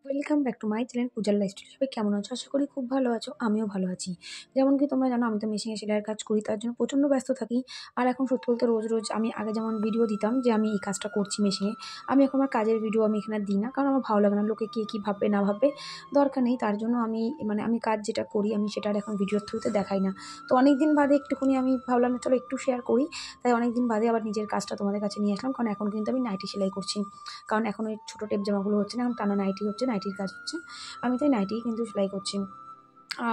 Welcome back to my channel পূজার lifestyle. সবাই কেমন আছো? আশা করি খুব ভালো আছো। আমিও ভালো আছি। যেমন কি তোমরা জানো, আমি তো মেশিনে সেলাইয়ের কাজ করি, তার জন্য প্রচণ্ড ব্যস্ত থাকি। আর এখন সত্যি বলতে রোজ রোজ আমি আগে যেমন ভিডিও দিতাম যে আমি এই কাজটা করছি মেশিনে, আমি এখন আমার কাজের ভিডিও আমি এখানে দিই না, কারণ আমার ভালো লাগে না লোকে কে কী ভাববে না ভাববে, দরকার নেই। তার জন্য আমি কাজ যেটা করি আমি সেটা আর এখন ভিডিওর থ্রুতে দেখাই না। তো অনেক দিন বাদে একটুখানি আমি ভাবলাম চলো একটু শেয়ার করি, তাই অনেক দিন বাদে আবার নিজের কাজটা তোমাদের কাছে নিয়ে আসলাম। কারণ এখন কিন্তু আমি নাইটি সেলাই করছি, কারণ এখন ওই ছোটো টেপ জামাগুলো হচ্ছে না, এখন টানা নাইটি হচ্ছে, নাইটির কাজ হচ্ছে। আমি তাই নাইটিই কিন্তু সেলাই করছি।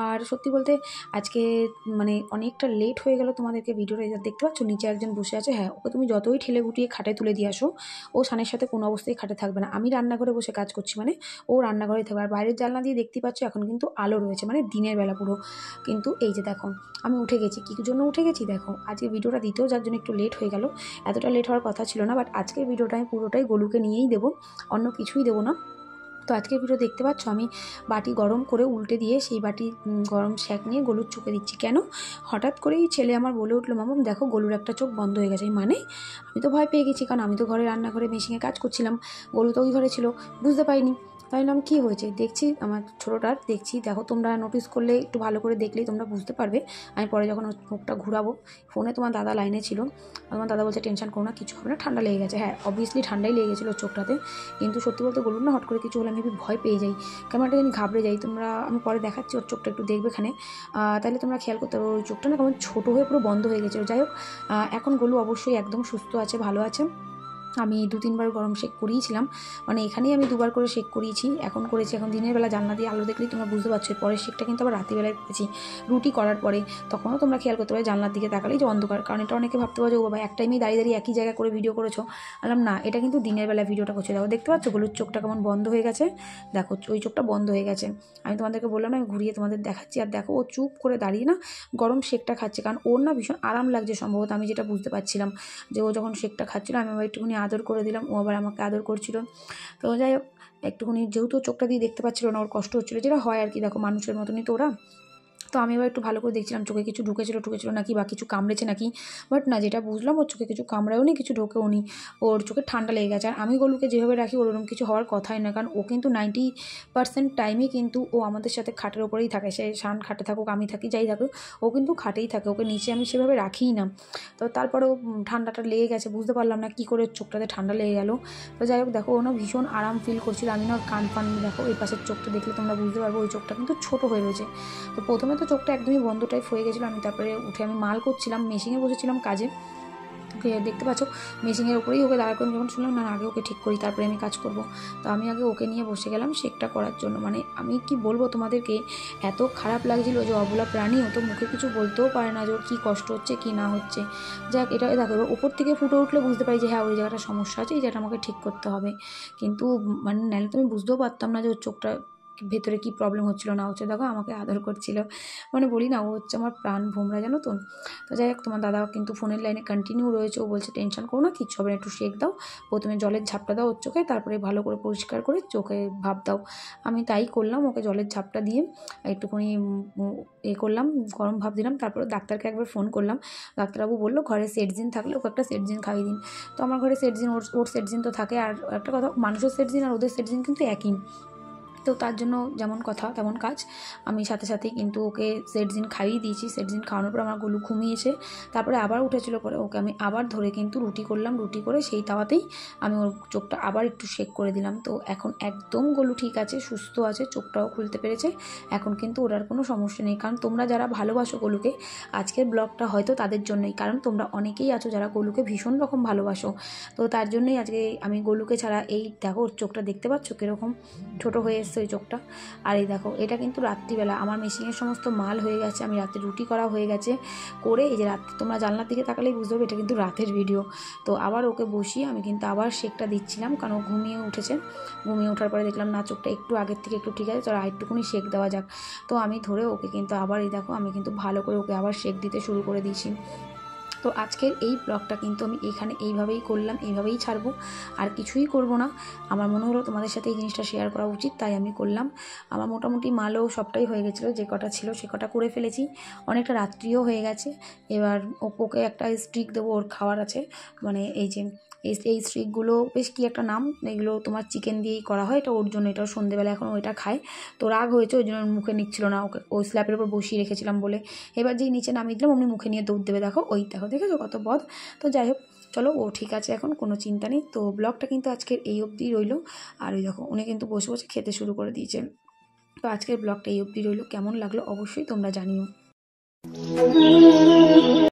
আর সত্যি বলতে আজকে অনেকটা লেট হয়ে গেল। তোমাদেরকে ভিডিওটা দেখতে পাচ্ছ, নিচে একজন বসে আছে। হ্যাঁ, ওকে তুমি যতই ঠেলে গুটিয়ে খাটে তুলে দিয়ে আসো, ও সানের সাথে কোনো অবস্থায় খাটে থাকবে না। আমি রান্নাঘরে বসে কাজ করছি মানে ও রান্নাঘরেই থাকবে। আর বাইরের জানলা দিয়ে দেখতেই পাচ্ছ এখন কিন্তু আলো রয়েছে, মানে দিনের বেলা পুরো। কিন্তু এই যে দেখো আমি উঠে গেছি, কী জন্য উঠে গেছি দেখো, আজকে ভিডিওটা দিতেও যার জন্য একটু লেট হয়ে গেল। এতটা লেট হওয়ার কথা ছিল না, বাট আজকের ভিডিওটা আমি পুরোটাই গোলুকে নিয়েই দেবো, অন্য কিছুই দেবো না। তো আজকের ভিডিও দেখতে পাচ্ছ আমি বাটি গরম করে উল্টে দিয়ে সেই বাটি গরম শ্যাক নিয়ে গলুর চোখে দিচ্ছি। কেন? হঠাৎ করেই ছেলে আমার বলে উঠলো, মামা দেখো গলুর একটা চোখ বন্ধ হয়ে গেছে। মানে আমি তো ভয় পেয়ে গেছি, কারণ আমি তো ঘরে রান্নাঘরে মেশিনে কাজ করছিলাম, গলু তো ওই ঘরে ছিল, বুঝতে পারিনি। তাই আমি কী হয়েছে দেখছি, আমার ছোটোটার দেখছি। দেখো তোমরা নোটিস করলে একটু ভালো করে দেখলেই তোমরা বুঝতে পারবে। আমি পরে যখন মুখটা ঘুরাবো, ফোনে তোমার দাদা লাইনে ছিল, তোমার দাদা বলছে টেনশন করো না, কিছু হবে না, ঠান্ডা লেগে গেছে। হ্যাঁ, অবভিয়াসলি ঠান্ডাই লেগে গেছিলো চোখটাতে। কিন্তু সত্যি বলতে বলুন না, হট করে কিছু হলে আমি ভয় পেয়ে যাই, কেমন একটা জানি ঘাবড়ে যাই। আমি পরে দেখাচ্ছি ওর চোখটা, একটু দেখবে এখানে, তাহলে তোমরা খেয়াল করতে পারো ওই চোখটা না কেমন ছোটো হয়ে পুরো বন্ধ হয়ে গেছিলো। যাই হোক, এখন গলু অবশ্যই একদম সুস্থ আছে, ভালো আছে। আমি 2-3 বার গরম শেক করিয়েছিলাম, মানে এখানেই আমি 2বার করে শেক করিয়েছি, এখন করেছি। এখন দিনের বেলা জানলা দিয়ে আলো দেখলেই তোমরা বুঝতে পারছো। পরের শেকটা কিন্তু আবার রাত্রিবেলায় করেছি রুটি করার পরে। তখনও তোমরা খেয়াল করতে পারো জানলার দিকে তাকালেই যে অন্ধকার, কারণ এটা অনেকে ভাবতে পারো যে ও বাবা এক টাইমেই দাঁড়িয়ে দাঁড়িয়ে একই জায়গায় করে ভিডিও করেছো। বললাম না, এটা কিন্তু দিনের বেলা ভিডিওটা করছে। দেখো দেখতে পাচ্ছ গলুর চোখটা কেমন বন্ধ হয়ে গেছে, দেখো ওই চোখটা বন্ধ হয়ে গেছে। আমি তোমাদেরকে বললাম না, আমি ঘুরিয়ে তোমাদের দেখাচ্ছি। আর দেখো ও চুপ করে দাঁড়িয়ে না গরম শেকটা খাচ্ছে, কারণ ওর না ভীষণ আরাম লাগছে সম্ভবত, আমি যেটা বুঝতে পারছিলাম। যে ও যখন শেকটা খাচ্ছিলো আমি আবার একটুখানি আদর করে দিলাম, ও আবার আমাকে আদর করছিল। তো যাই হোক, একটুখানি যেহেতু চোখটা দিয়ে দেখতে পাচ্ছিল না, ওর কষ্ট হচ্ছিলো, যেটা হয় আর কি, দেখো মানুষের মতনই তো ওরা। তো আমি এবার একটু ভালো করে দেখছিলাম চোখে কিছু ঢুকেছিল নাকি, বা কিছু কামড়েছে নাকি। বাট না, যেটা বুঝলাম ওর চোখে কিছু কামড়ায়ও নি, কিছু ঢোকেও নি, ওর চোখে ঠান্ডা লেগে গেছে। আর আমি গলুকে যেভাবে রাখি ওরকম কিছু হওয়ার কথাই না, কারণ ও কিন্তু 90% টাইমই কিন্তু ও আমাদের সাথে খাটের ওপরেই থাকে। সে শান খাটে থাকুক, আমি থাকি, যাই থাকুক, ও কিন্তু খাটেই থাকে, ওকে নিচে আমি সেভাবে রাখিই না। তো তারপরেও ঠান্ডাটা লেগে গেছে, বুঝতে পারলাম না কী করে চোখটাতে ঠান্ডা লেগে গেল। তো যাই হোক, দেখো ও না ভীষণ আরাম ফিল করছিল। আমি না কান ফান দেখো এই পাশের চোখটা দেখলে তোমরা বুঝতে পারবো ওই চোখটা কিন্তু ছোটো হয়ে রয়েছে। তো প্রথমে তো চোখটা একদমই বন্ধ টাইপ হয়ে গেছিলো। আমি তারপরে উঠে আমি মাল করছিলাম, মেশিনে বসেছিলাম কাজে। ওকে দেখতে পাচ্ছ মেশিনের ওপরেই ওকে দাঁড়া করে যখন শুনলাম না আগে ওকে ঠিক করি তারপরে আমি কাজ করব। তো আমি আগে ওকে নিয়ে বসে গেলাম শেকটা করার জন্য। মানে আমি কি বলবো তোমাদেরকে, এত খারাপ লাগছিল যে অবলা প্রাণী, ও তো মুখে কিছু বলতেও পারে না যে ওর কী কষ্ট হচ্ছে কি না হচ্ছে। যাক, এটা দেখো এবার ওপর থেকে ফুটে উঠলে বুঝতে পারি যে হ্যাঁ ওই জায়গাটা সমস্যা আছে, এই জায়গাটা আমাকে ঠিক করতে হবে। কিন্তু নাহলে তো আমি বুঝতেও পারতাম না যে ওর চোখটা ভেতরে কী প্রবলেম হচ্ছিলো না হচ্ছে। দেখো আমাকে আদর করছিল, বলি না ও হচ্ছে আমার প্রাণ ভোমরা, জানো তো। তো যাই হোক, তোমার দাদা কিন্তু ফোনের লাইনে কন্টিনিউ রয়েছে। ও বলছে টেনশন করো না, কিচ্ছু হবে না, একটু শেক দাও, প্রথমে জলের ঝাপটা দাও ওর চোখে, তারপরে ভালো করে পরিষ্কার করে চোখে ভাপ দাও। আমি তাই করলাম, ওকে জলের ঝাপটা দিয়ে একটুখানি করলাম, গরম ভাপ দিলাম। তারপরে ডাক্তারকে একবার ফোন করলাম, ডাক্তারবাবু বললো ঘরে সেটজিন থাকলে ওকে একটা সেটজিন খাইয়ে দিন। তো আমার ঘরে সেটজিন, ওর সেটজিন তো থাকে। আর একটা কথা, মানুষের সেটজিন আর ওদের সেটজিন কিন্তু একই। তো তার জন্য যেমন কথা তেমন কাজ, আমি সাথে সাথেই কিন্তু ওকে সেটজিন খাইয়ে দিয়েছি। সেটজিন খাওয়ানোর পর আমার গলু ঘুমিয়েছে। তারপরে আবার উঠেছিল, পরে ওকে আমি আবার ধরে কিন্তু রুটি করলাম, রুটি করে সেই তাওয়াতেই আমি ওর চোখটা আবার একটু শেক করে দিলাম। তো এখন একদম গলু ঠিক আছে, সুস্থ আছে, চোখটাও খুলতে পেরেছে। এখন কিন্তু ওর আর কোনো সমস্যা নেই। কারণ তোমরা যারা ভালোবাসো গলুকে, আজকের ব্লগটা হয়তো তাদের জন্যই, কারণ তোমরা অনেকেই আছো যারা গলুকে ভীষণ রকম ভালোবাসো। তো তার জন্যই আজকে আমি গলুকে ছাড়া, এই দেখো ওর চোখটা দেখতে পাচ্ছ কীরকম ছোটো হয়ে এসছে ওই চোখটা। আর এই দেখো এটা কিন্তু রাত্রিবেলা আমার মেশিনের সমস্ত মাল হয়ে গেছে, আমি রাতে রুটি করা হয়ে গেছে, করে এই যে রাত্রি তোমরা জানলার দিকে তাকালেই বুঝতে পারবে এটা কিন্তু রাতের ভিডিও। তো আবার ওকে বসিয়ে আমি কিন্তু আবার শেকটা দিচ্ছিলাম, কারণ ও ঘুমিয়ে উঠেছে। ঘুমিয়ে ওঠার পরে দেখলাম না চোখটা একটু আগের থেকে একটু ঠিক আছে, তো আরেকটুকুনি শেক দেওয়া যাক। তো আমি ধরে ওকে কিন্তু আবার এই দেখো আমি কিন্তু ভালো করে ওকে আবার শেক দিতে শুরু করে দিয়েছি। তো আজকের এই ব্লগটা কিন্তু আমি এখানে এইভাবেই করলাম, এইভাবেই ছাড়বো, আর কিছুই করব না। আমার মনে হলো তোমাদের সাথে এই জিনিসটা শেয়ার করা উচিত, তাই আমি করলাম। আমার মোটামুটি মালও সবটাই হয়ে গেছিলো, যে কটা ছিল সে কটা করে ফেলেছি, অনেকটা রাত্রিও হয়ে গেছে। এবার ওকে একটা স্টিক দেবো, ওর খাওয়ার আছে, মানে এই যে এই স্টিকগুলো বেশ কী একটা নাম, এগুলো তোমার চিকেন দিয়েই করা হয়, এটা ওর জন্য, এটাও সন্ধ্যেবেলা এখন ওইটা খায়। তো রাগ হয়েছে, ওই জন্য মুখে নিচ্ছিল না, ওকে ওই স্ল্যাপের উপর বসিয়ে রেখেছিলাম বলে। এবার যেই নিচে নামিয়ে দিলাম অমনি মুখে নিয়ে দৌড় দেবে, দেখো দেখেছো কত বদ। তো যাই হোক, চলো ও ঠিক আছে, এখন কোনো চিন্তা নেই। তো ব্লগটা কিন্তু আজকের এই অবধি রইলো। আর ওই দেখো উনি কিন্তু বসে বসে খেতে শুরু করে দিয়েছে। তো আজকের ব্লগটা এই অবধি রইলো, কেমন লাগলো অবশ্যই তোমরা জানিও।